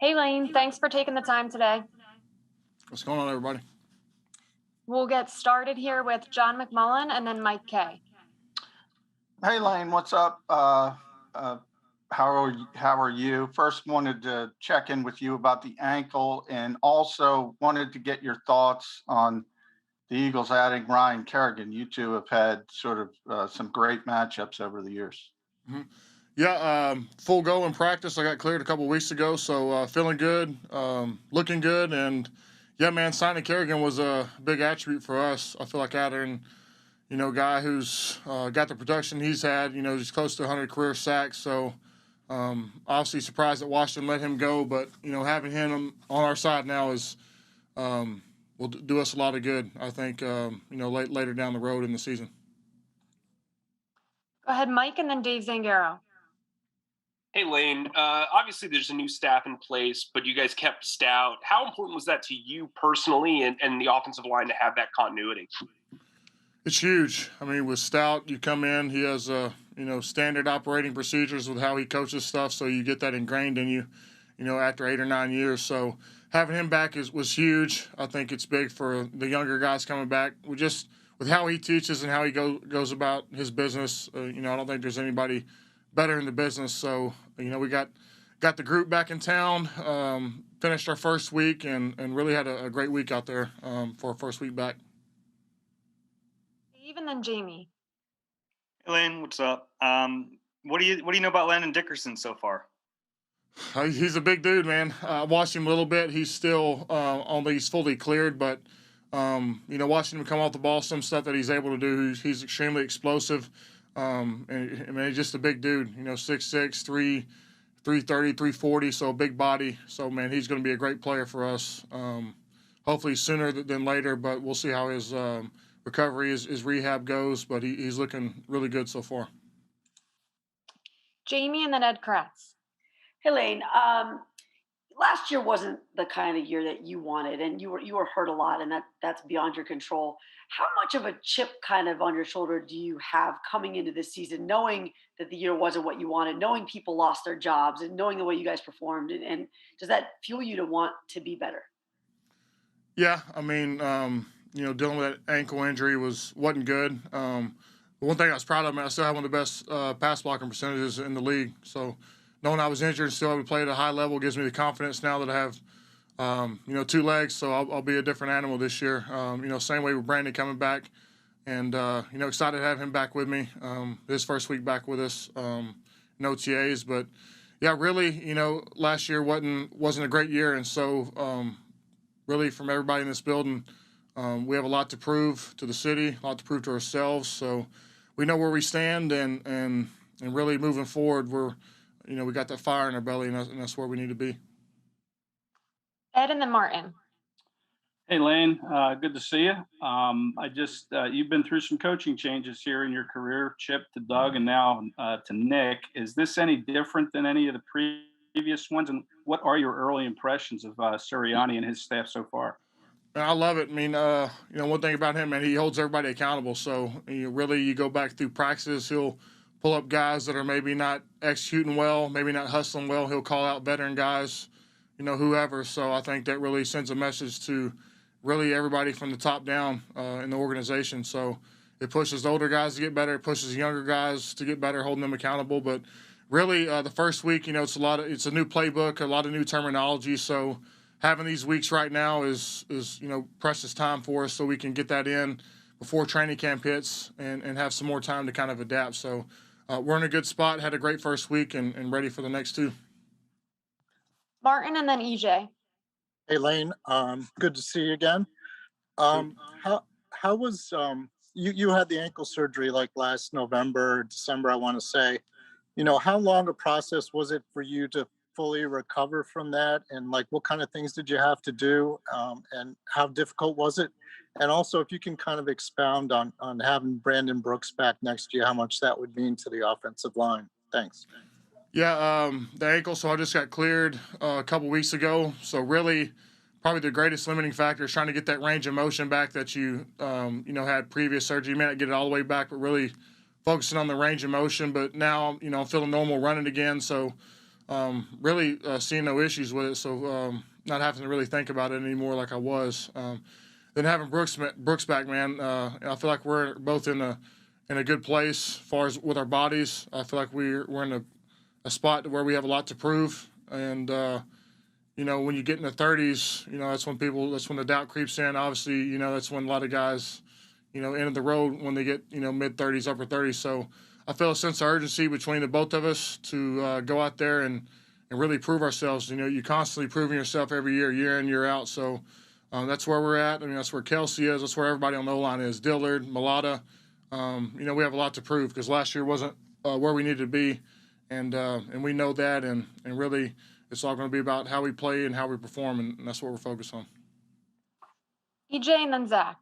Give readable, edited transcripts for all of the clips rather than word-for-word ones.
Hey, Lane, thanks for taking the time today. What's going on, everybody? We'll get started here with John McMullen and then Mike Kay. Hey Lane, what's up? How are you? First, wanted to check in with you about the ankle, and also wanted to get your thoughts on the Eagles adding Ryan Kerrigan. You two have had sort of some great matchups over the years. Mhm. Yeah, full go in practice. I got cleared a couple weeks ago, so feeling good, looking good, and yeah, man, signing Kerrigan was a big attribute for us. I feel like adding, guy who's got the production he's had. He's close to 100 career sacks. So obviously surprised that Washington let him go, but having him on our side now is will do us a lot of good. I think later down the road in the season. Go ahead, Mike, and then Dave Zangaro. Hey, Lane. Obviously, there's a new staff in place, but you guys kept Stout. How important was that to you personally and the offensive line to have that continuity? It's huge. I mean, with Stout, you come in, he has standard operating procedures with how he coaches stuff, so you get that ingrained in you, after 8 or 9 years. So having him back was huge. I think it's big for the younger guys coming back. With how he teaches and how he goes about his business, I don't think there's anybody better in the business. So, we got the group back in town, finished our first week, and really had a great week out there for our first week back. Steve and then Jamie. Hey, Lane, what's up? What do you know about Landon Dickerson so far? He's a big dude, man. I watched him a little bit. He's still he's fully cleared, but watching him come off the ball, some stuff that he's able to do, he's extremely explosive. And I mean, he's just a big dude, 6'6", 330, 340, so a big body. So, man, he's going to be a great player for us. Hopefully sooner than later, but we'll see how his recovery, his rehab goes. But he's looking really good so far. Jamie and then Ed Kratz. Hey, Lane. Last year wasn't the kind of year that you wanted, and you were hurt a lot, and that's beyond your control. How much of a chip kind of on your shoulder do you have coming into this season, knowing that the year wasn't what you wanted, knowing people lost their jobs, and knowing the way you guys performed, and does that fuel you to want to be better? Yeah, I mean, dealing with that ankle injury wasn't good. But one thing I was proud of, man, I still have one of the best pass blocking percentages in the league. So knowing I was injured and still able to play at a high level gives me the confidence now that I have, 2 legs. So I'll be a different animal this year. Same way with Brandon coming back, and excited to have him back with me. His first week back with us, no TAs, but yeah, really, last year wasn't a great year, and so really from everybody in this building, we have a lot to prove to the city, a lot to prove to ourselves. So we know where we stand, and really moving forward, we got that fire in our belly, and that's where we need to be. Ed and then Martin. Hey, Lane, good to see you. You've been through some coaching changes here in your career, Chip to Doug and now to Nick. Is this any different than any of the previous ones? And what are your early impressions of Sirianni and his staff so far? I love it. I mean, one thing about him, man, he holds everybody accountable. So you go back through practices, he'll pull up guys that are maybe not executing well, maybe not hustling well. He'll call out veteran guys, whoever. So I think that really sends a message to really everybody from the top down in the organization. So it pushes the older guys to get better. It pushes the younger guys to get better, holding them accountable. But really, the first week, it's a new playbook, a lot of new terminology. So having these weeks right now is precious time for us, so we can get that in before training camp hits and have some more time to kind of adapt. So we're in a good spot, had a great first week, and ready for the next 2. Martin and then EJ. Hey, Lane, good to see you again. How was you had the ankle surgery like last November, December, I want to say. How long a process was it for you to fully recover from that, and like what kind of things did you have to do, and how difficult was it? And also, if you can kind of expound on having Brandon Brooks back next year, how much that would mean to the offensive line. Thanks. Yeah, the ankle, so I just got cleared a couple weeks ago. So really, probably the greatest limiting factor is trying to get that range of motion back that you had previous surgery. You may not get it all the way back, but really focusing on the range of motion. But now, I'm feeling normal running again. So really seeing no issues with it. So not having to really think about it anymore like I was. Then having Brooks back, man, I feel like we're both in a good place as far as with our bodies. I feel like we're in a spot where we have a lot to prove. And, when you get in the 30s, that's when the doubt creeps in. Obviously, that's when a lot of guys, end of the road when they get, mid 30s, upper 30s. So I feel a sense of urgency between the both of us to go out there and really prove ourselves. You're constantly proving yourself every year in, year out. So that's where we're at. That's where Kelsey is. That's where everybody on the O-line is. Dillard, Mulata. We have a lot to prove because last year wasn't where we needed to be. And we know that. And really, it's all going to be about how we play and how we perform. And that's what we're focused on. EJ and then Zach.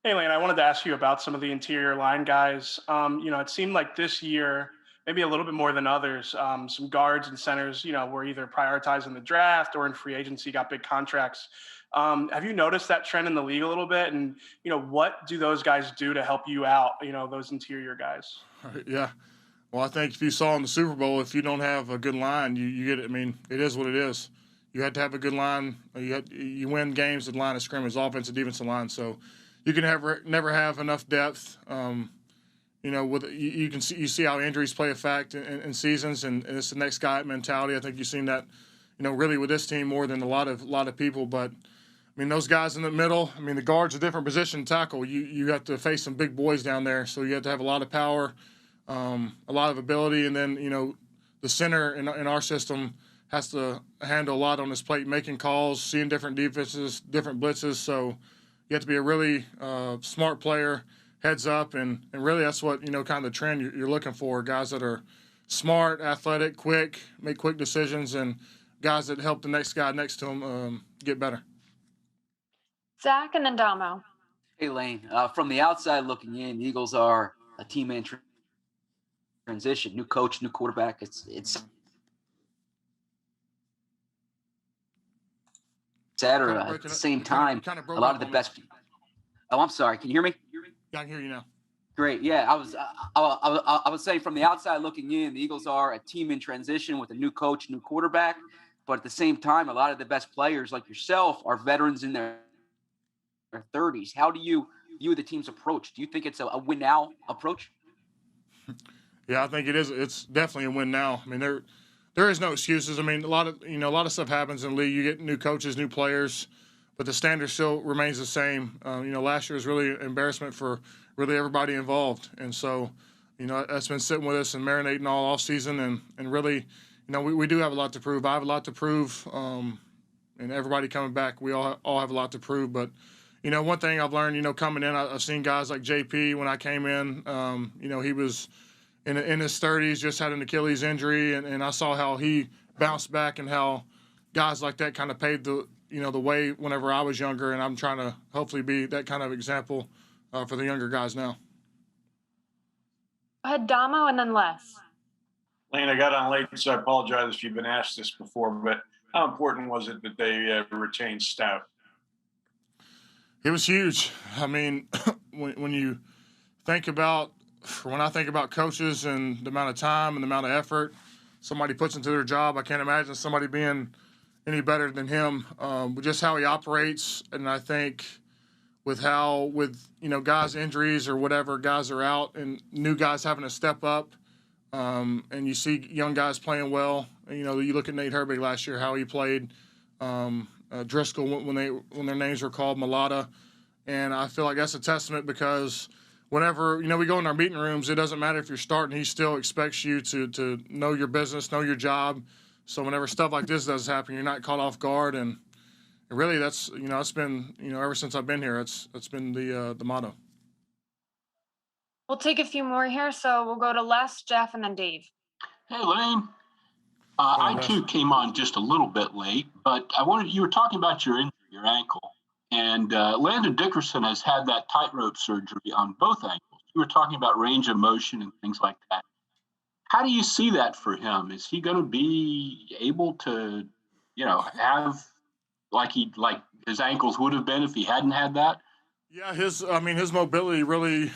Hey, Lane, I wanted to ask you about some of the interior line guys. It seemed like this year, maybe a little bit more than others, some guards and centers, were either prioritized in the draft or in free agency, got big contracts. Have you noticed that trend in the league a little bit? And, what do those guys do to help you out, those interior guys? Yeah. Well, I think if you saw in the Super Bowl, if you don't have a good line, you get it. It is what it is. You had to have a good line. You win games at the line of scrimmage, offensive, defensive line. So you can never have enough depth. You see how injuries play a fact in seasons, and it's the next guy mentality. I think you've seen that, really with this team more than a lot of people. But those guys in the middle. The guard's a different position to tackle. You have to face some big boys down there, so you have to have a lot of power, a lot of ability, and then the center in our system has to handle a lot on his plate, making calls, seeing different defenses, different blitzes. So you have to be a really smart player, heads up, and really that's what, kind of the trend you're looking for, guys that are smart, athletic, quick, make quick decisions, and guys that help the next guy next to them get better. Zach and then Damo. Hey, Lane. From the outside looking in, the Eagles are a team in transition, new coach, new quarterback. It's etc. At the same time, a lot of the best. Oh, I'm sorry. Can you hear me? Yeah, I can hear you now. Great. Yeah, I was saying from the outside looking in, the Eagles are a team in transition with a new coach, new quarterback. But at the same time, a lot of the best players like yourself are veterans in their 30s. How do you view the team's approach? Do you think it's a win now approach? Yeah, I think it is. It's definitely a win now. There is no excuses. A lot of stuff happens in the league. You get new coaches, new players, but the standard still remains the same. Last year was really an embarrassment for really everybody involved, and so that's been sitting with us and marinating all off season, and really, we do have a lot to prove. I have a lot to prove, and everybody coming back, we all have a lot to prove. But one thing I've learned, coming in, I've seen guys like JP when I came in. He was in his 30s, just had an Achilles injury, and I saw how he bounced back and how guys like that kind of paved the way whenever I was younger, and I'm trying to hopefully be that kind of example for the younger guys now. I had Damo and then Les. Lane, I got on late, so I apologize if you've been asked this before, but how important was it that they retained Stout? It was huge. When you think about, when I think about coaches and the amount of time and the amount of effort somebody puts into their job, I can't imagine somebody being any better than him. Just how he operates, and I think with guys' injuries or whatever, guys are out and new guys having to step up, and you see young guys playing well. You look at Nate Herbig last year, how he played. Driscoll when their names were called, Mulata, and I feel like that's a testament because whenever we go in our meeting rooms, it doesn't matter if you're starting, he still expects you to know your business, know your job. So whenever stuff like this does happen, you're not caught off guard, and really that's it's been ever since I've been here, it's been the motto. We'll take a few more here, so we'll go to Les, Jeff, and then Dave. Hey, Lane. I too came on just a little bit late, but you were talking about your injury, your ankle, and Landon Dickerson has had that tightrope surgery on both ankles. You were talking about range of motion and things like that. How do you see that for him? Is he going to be able to, have like his ankles would have been if he hadn't had that? Yeah, his mobility really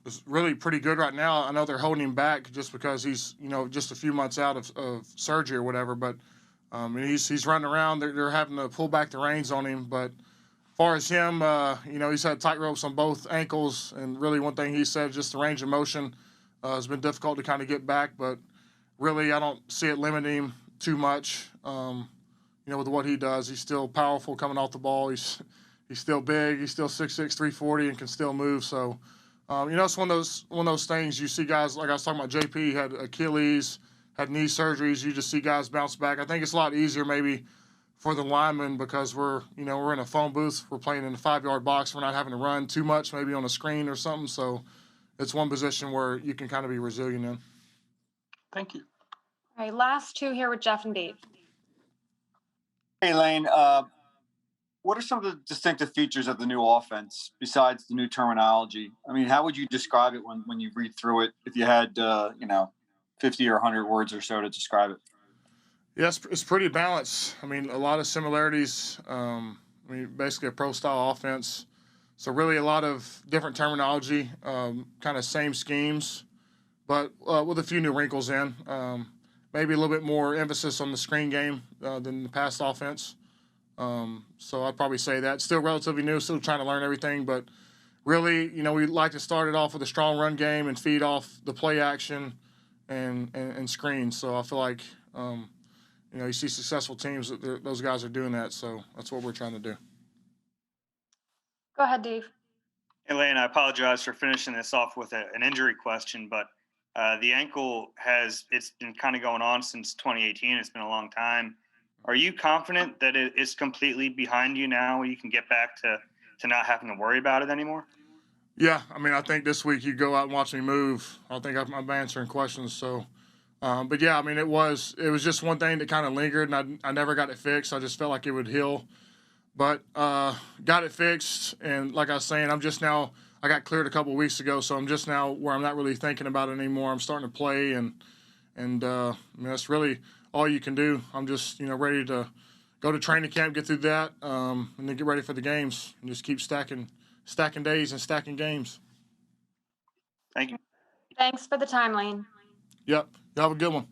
is really pretty good right now. I know they're holding him back just because he's, just a few months out of surgery or whatever. But he's running around. They're having to pull back the reins on him. But as far as him, he's had tight ropes on both ankles. And really one thing he said, just the range of motion has been difficult to kind of get back. But really, I don't see it limiting him too much. With what he does, he's still powerful coming off the ball. He's still big. He's still 6'6", 340, and can still move. So, it's one of those things you see guys, like I was talking about JP, had Achilles, had knee surgeries. You just see guys bounce back. I think it's a lot easier maybe for the linemen because we're in a phone booth. We're playing in the 5-yard box. We're not having to run too much, maybe on a screen or something. So it's one position where you can kind of be resilient in. Thank you. All right, last two here with Jeff and Dave. Hey, Lane, what are some of the distinctive features of the new offense besides the new terminology? I mean, how would you describe it when you read through it if you had, 50 or 100 words or so to describe it? Yes, it's pretty balanced. I mean, a lot of similarities. Basically a pro-style offense. So really a lot of different terminology, kind of same schemes, but with a few new wrinkles in. Maybe a little bit more emphasis on the screen game than the past offense. So I'd probably say that. Still relatively new, still trying to learn everything, but really, we like to start it off with a strong run game and feed off the play action and screens. So I feel like, you see successful teams, those guys are doing that. So that's what we're trying to do. Go ahead, Dave. Hey, Lane, I apologize for finishing this off with an injury question, but the ankle it's been kind of going on since 2018. It's been a long time. Are you confident that it is completely behind you now? You can get back to not having to worry about it anymore? Yeah, I think this week you go out and watch me move. I think I'm answering questions. So, but yeah, it was just one thing that kind of lingered, and I never got it fixed. I just felt like it would heal, but got it fixed. And like I was saying, I got cleared a couple of weeks ago, so I'm just now where I'm not really thinking about it anymore. I'm starting to play, and that's really all you can do. I'm just ready to go to training camp, get through that, and then get ready for the games, and just keep stacking days and stacking games. Thank you. Thanks for the time, Lane. Yep. You have a good one.